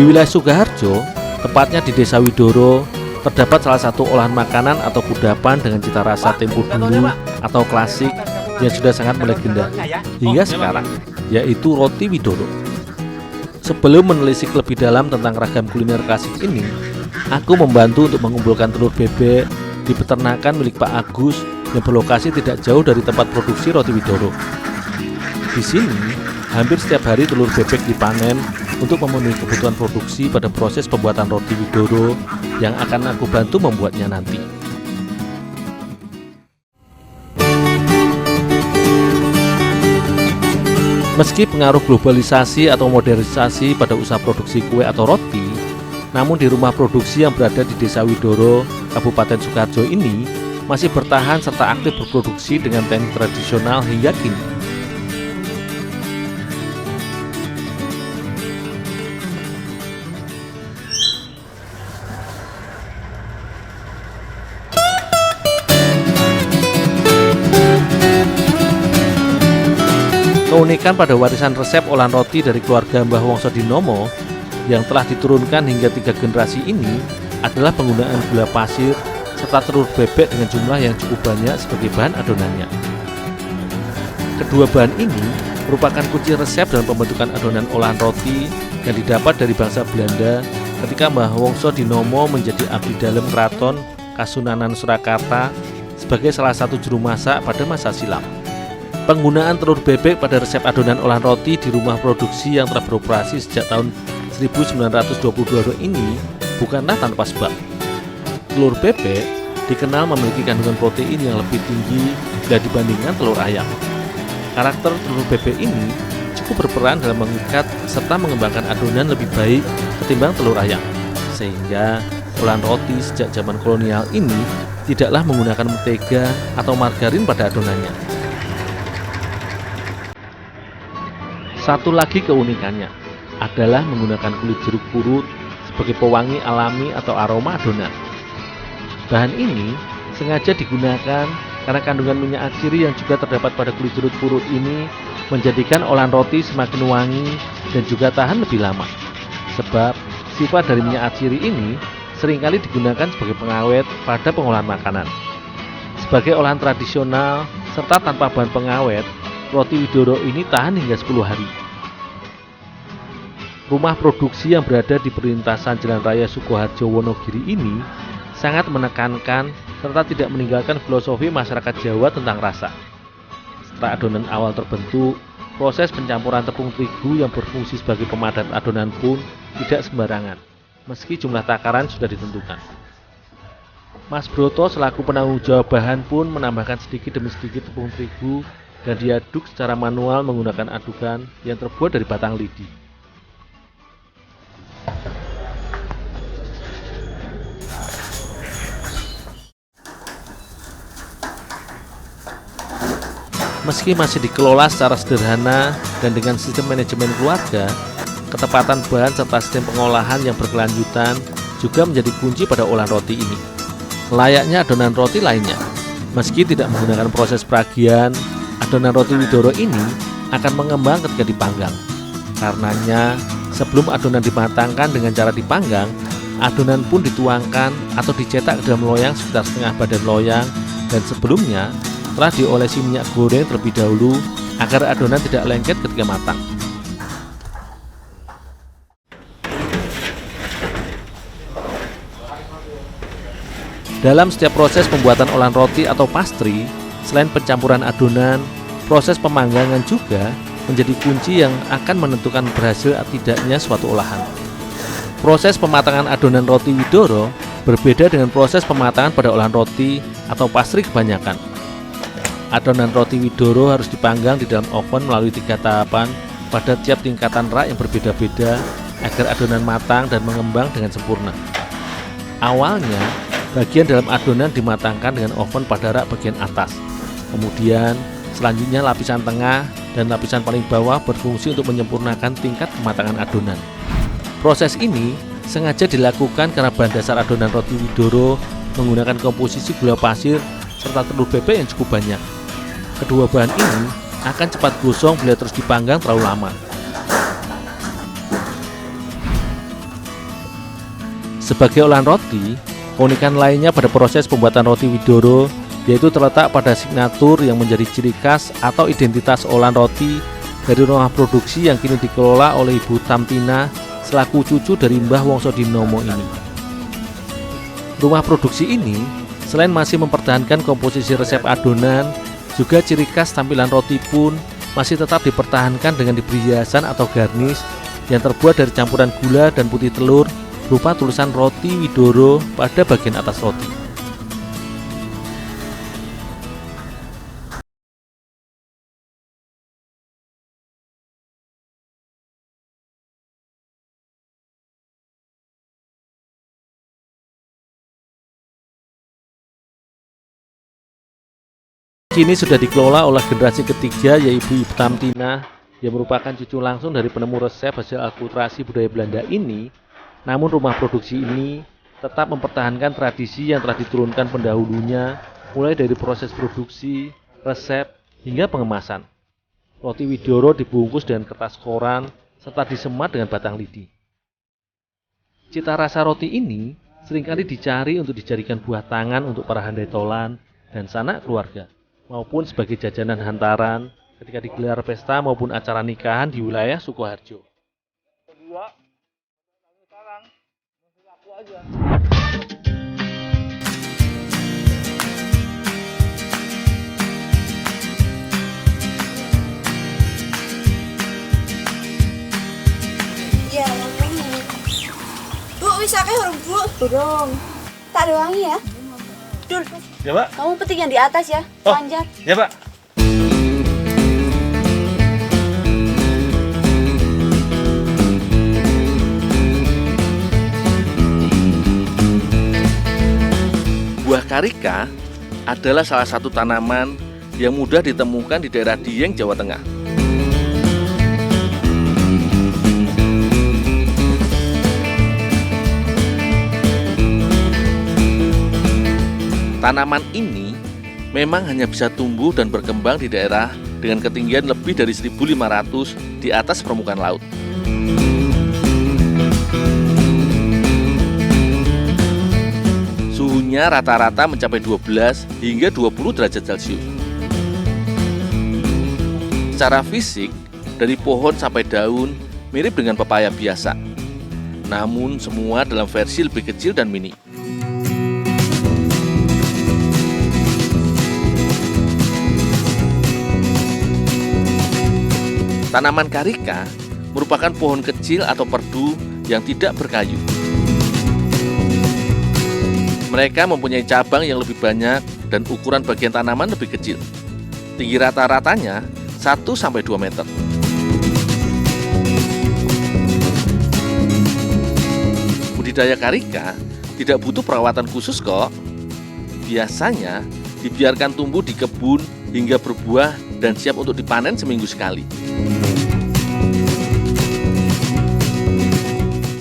Di wilayah Sukoharjo, tepatnya di Desa Widoro, terdapat salah satu olahan makanan atau kudapan dengan cita rasa tempo dulu atau klasik yang sudah sangat melegenda hingga sekarang, yaitu roti Widoro. Sebelum menelisik lebih dalam tentang ragam kuliner klasik ini, aku membantu untuk mengumpulkan telur bebek di peternakan milik Pak Agus yang berlokasi tidak jauh dari tempat produksi roti Widoro. Di sini, hampir setiap hari telur bebek dipanen untuk memenuhi kebutuhan produksi pada proses pembuatan roti Widoro yang akan aku bantu membuatnya nanti. Meski pengaruh globalisasi atau modernisasi pada usaha produksi kue atau roti, namun di rumah produksi yang berada di Desa Widoro, Kabupaten Sukoharjo ini masih bertahan serta aktif berproduksi dengan teknik tradisional hingga kini. Keunikan pada warisan resep olahan roti dari keluarga Mbah Wongso Dinomo yang telah diturunkan hingga 3 generasi ini adalah penggunaan gula pasir serta telur bebek dengan jumlah yang cukup banyak sebagai bahan adonannya. Kedua bahan ini merupakan kunci resep dalam pembentukan adonan olahan roti yang didapat dari bangsa Belanda ketika Mbah Wongso Dinomo menjadi abdi dalam Keraton Kasunanan Surakarta sebagai salah satu juru masak pada masa silam. Penggunaan telur bebek pada resep adonan olahan roti di rumah produksi yang telah beroperasi sejak tahun 1922 ini bukanlah tanpa sebab. Telur bebek dikenal memiliki kandungan protein yang lebih tinggi bila dibandingkan telur ayam. Karakter telur bebek ini cukup berperan dalam mengikat serta mengembangkan adonan lebih baik ketimbang telur ayam, sehingga olahan roti sejak zaman kolonial ini tidaklah menggunakan mentega atau margarin pada adonannya. Satu lagi keunikannya adalah menggunakan kulit jeruk purut sebagai pewangi alami atau aroma adonan. Bahan ini sengaja digunakan karena kandungan minyak atsiri yang juga terdapat pada kulit jeruk purut ini menjadikan olahan roti semakin wangi dan juga tahan lebih lama. Sebab sifat dari minyak atsiri ini seringkali digunakan sebagai pengawet pada pengolahan makanan. Sebagai olahan tradisional serta tanpa bahan pengawet, roti Widoro ini tahan hingga 10 hari. Rumah produksi yang berada di perlintasan Jalan Raya Sukoharjo Wonogiri ini sangat menekankan serta tidak meninggalkan filosofi masyarakat Jawa tentang rasa. Setelah adonan awal terbentuk, proses pencampuran tepung terigu yang berfungsi sebagai pemadat adonan pun tidak sembarangan, meski jumlah takaran sudah ditentukan. Mas Broto selaku penanggung jawab bahan pun menambahkan sedikit demi sedikit tepung terigu dan diaduk secara manual menggunakan adukan yang terbuat dari batang lidi. Meski masih dikelola secara sederhana dan dengan sistem manajemen keluarga, ketepatan bahan serta sistem pengolahan yang berkelanjutan juga menjadi kunci pada olahan roti ini. Layaknya adonan roti lainnya, meski tidak menggunakan proses peragian, adonan roti Widoro ini akan mengembang ketika dipanggang. Karenanya, sebelum adonan dimatangkan dengan cara dipanggang, adonan pun dituangkan atau dicetak ke dalam loyang sekitar setengah badan loyang dan sebelumnya telah diolesi minyak goreng terlebih dahulu agar adonan tidak lengket ketika matang. Dalam setiap proses pembuatan olahan roti atau pastry, selain pencampuran adonan, proses pemanggangan juga menjadi kunci yang akan menentukan berhasil atau tidaknya suatu olahan. Proses pematangan adonan roti Widoro berbeda dengan proses pematangan pada olahan roti atau pastry kebanyakan. Adonan roti Widoro harus dipanggang di dalam oven melalui 3 tahapan pada tiap tingkatan rak yang berbeda-beda agar adonan matang dan mengembang dengan sempurna. Awalnya, bagian dalam adonan dimatangkan dengan oven pada rak bagian atas. Kemudian, selanjutnya lapisan tengah dan lapisan paling bawah berfungsi untuk menyempurnakan tingkat kematangan adonan. Proses ini sengaja dilakukan karena bahan dasar adonan roti Widoro menggunakan komposisi gula pasir serta telur bebek yang cukup banyak. Kedua bahan ini akan cepat gosong bila terus dipanggang terlalu lama. Sebagai olahan roti, keunikan lainnya pada proses pembuatan roti Widoro yaitu terletak pada signatur yang menjadi ciri khas atau identitas olahan roti dari rumah produksi yang kini dikelola oleh Ibu Tamtina selaku cucu dari Mbah Wongso Dinomo ini. Rumah produksi ini selain masih mempertahankan komposisi resep adonan, juga ciri khas tampilan roti pun masih tetap dipertahankan dengan diberi hiasan atau garnish yang terbuat dari campuran gula dan putih telur berupa tulisan roti Widoro pada bagian atas roti. Kini sudah dikelola oleh generasi ketiga yaitu Ibu Tamtina yang merupakan cucu langsung dari penemu resep hasil akulturasi budaya Belanda ini. Namun rumah produksi ini tetap mempertahankan tradisi yang telah diturunkan pendahulunya mulai dari proses produksi, resep, hingga pengemasan. Roti Widoro dibungkus dengan kertas koran serta disemat dengan batang lidi. Cita rasa roti ini seringkali dicari untuk dijadikan buah tangan untuk para handai tolan dan sanak keluarga, maupun sebagai jajanan hantaran ketika digelar pesta maupun acara nikahan di wilayah Sukoharjo. Iya, Bu, wis akeh urung, Bu? Belum. Tak ada wangi ya? Dul, Ya, Pak. kamu petik yang di atas ya, Oh. panjat. Ya, Pak. Buah karika adalah salah satu tanaman yang mudah ditemukan di daerah Dieng, Jawa Tengah. Tanaman ini memang hanya bisa tumbuh dan berkembang di daerah dengan ketinggian lebih dari 1.500 di atas permukaan laut. Suhunya rata-rata mencapai 12 hingga 20 derajat Celcius. Secara fisik, dari pohon sampai daun mirip dengan pepaya biasa. Namun semua dalam versi lebih kecil dan mini. Tanaman karika merupakan pohon kecil atau perdu yang tidak berkayu. Mereka mempunyai cabang yang lebih banyak dan ukuran bagian tanaman lebih kecil. Tinggi rata-ratanya 1-2 meter. Budidaya karika tidak butuh perawatan khusus kok. Biasanya dibiarkan tumbuh di kebun hingga berbuah dan siap untuk dipanen seminggu sekali.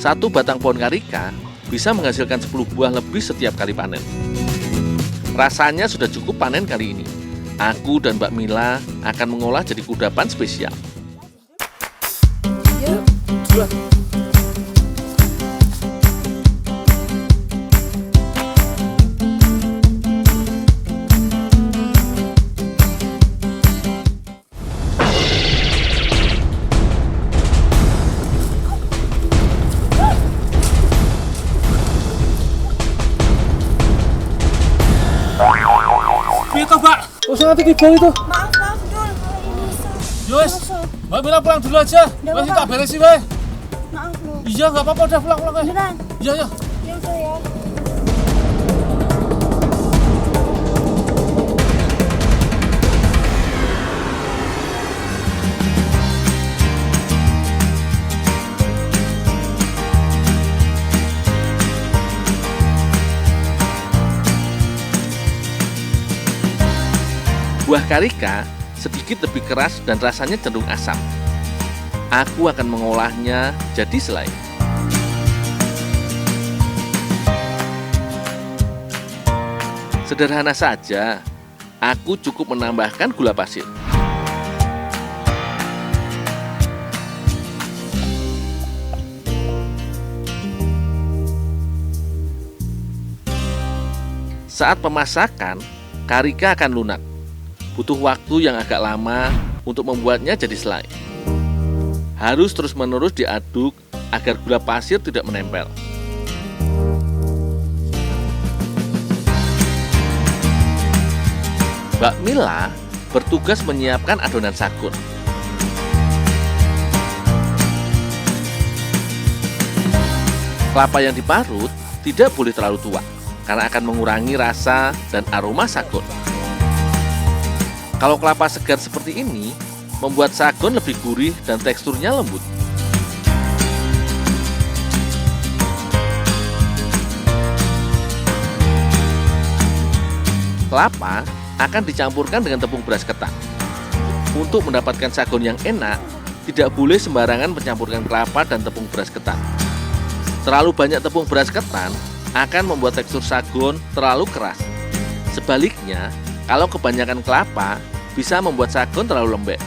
Satu batang pohon karika bisa menghasilkan 10 buah lebih setiap kali panen. Rasanya sudah cukup panen kali ini. Aku dan Mbak Mila akan mengolah jadi kudapan spesial. Itu Mbak, usah nanti tiba itu. Maaf, Dul. Yowes, Mbak Mila pulang dulu aja. Nggak Masih apa-apa. tak beres sih, Mbak. Maaf, Bu. Iya, nggak apa-apa, udah pulang-pulang ya. Beneran? Iya, iya. Ya udah ya. Buah karika sedikit lebih keras dan rasanya cenderung asam. Aku akan mengolahnya jadi selai. Sederhana saja, aku cukup menambahkan gula pasir. Saat pemasakan, karika akan lunak. Butuh waktu yang agak lama untuk membuatnya jadi selai. Harus terus-menerus diaduk agar gula pasir tidak menempel. Mbak Mila bertugas menyiapkan adonan sagun. Kelapa yang diparut tidak boleh terlalu tua, karena akan mengurangi rasa dan aroma sagun. Kalau kelapa segar seperti ini, membuat sagun lebih gurih dan teksturnya lembut. Kelapa akan dicampurkan dengan tepung beras ketan. Untuk mendapatkan sagun yang enak, tidak boleh sembarangan mencampurkan kelapa dan tepung beras ketan. Terlalu banyak tepung beras ketan akan membuat tekstur sagun terlalu keras. Sebaliknya, kalau kebanyakan kelapa bisa membuat sagun terlalu lembek.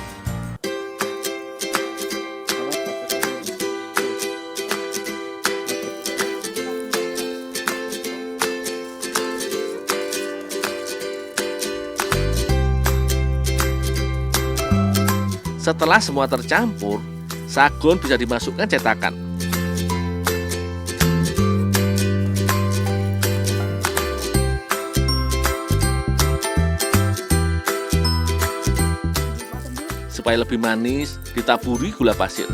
Setelah semua tercampur, sagun bisa dimasukkan cetakan. Supaya lebih manis, ditaburi gula pasir.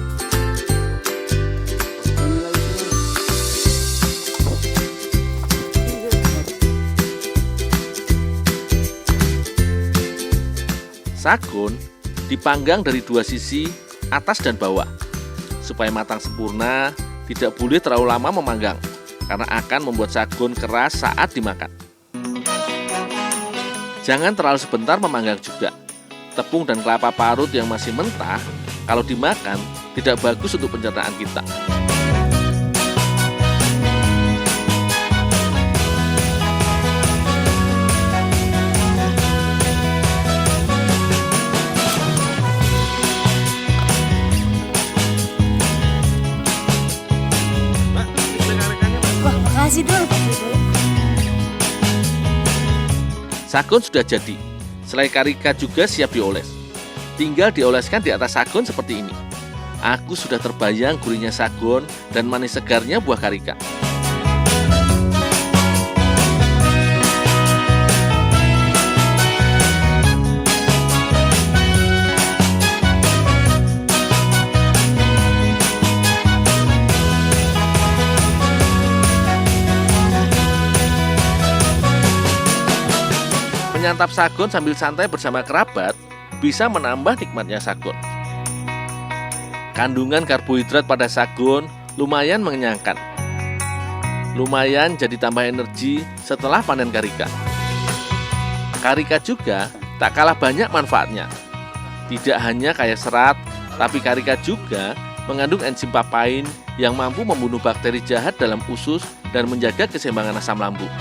Sagun dipanggang dari dua sisi, atas dan bawah. Supaya matang sempurna, tidak boleh terlalu lama memanggang, karena akan membuat sagun keras saat dimakan. Jangan terlalu sebentar memanggang juga. Tepung dan kelapa parut yang masih mentah, kalau dimakan, tidak bagus untuk pencernaan kita. Wah, makasih Dul. Sagun sudah jadi. Selai karika juga siap dioles. Tinggal dioleskan di atas sagun seperti ini. Aku sudah terbayang gurihnya sagun dan manis segarnya buah karika. Menyantap sagun sambil santai bersama kerabat bisa menambah nikmatnya sagun. Kandungan karbohidrat pada sagun lumayan mengenyangkan. Lumayan jadi tambah energi setelah panen karika. Karika juga tak kalah banyak manfaatnya. Tidak hanya kaya serat, tapi karika juga mengandung enzim papain yang mampu membunuh bakteri jahat dalam usus dan menjaga keseimbangan asam lambung.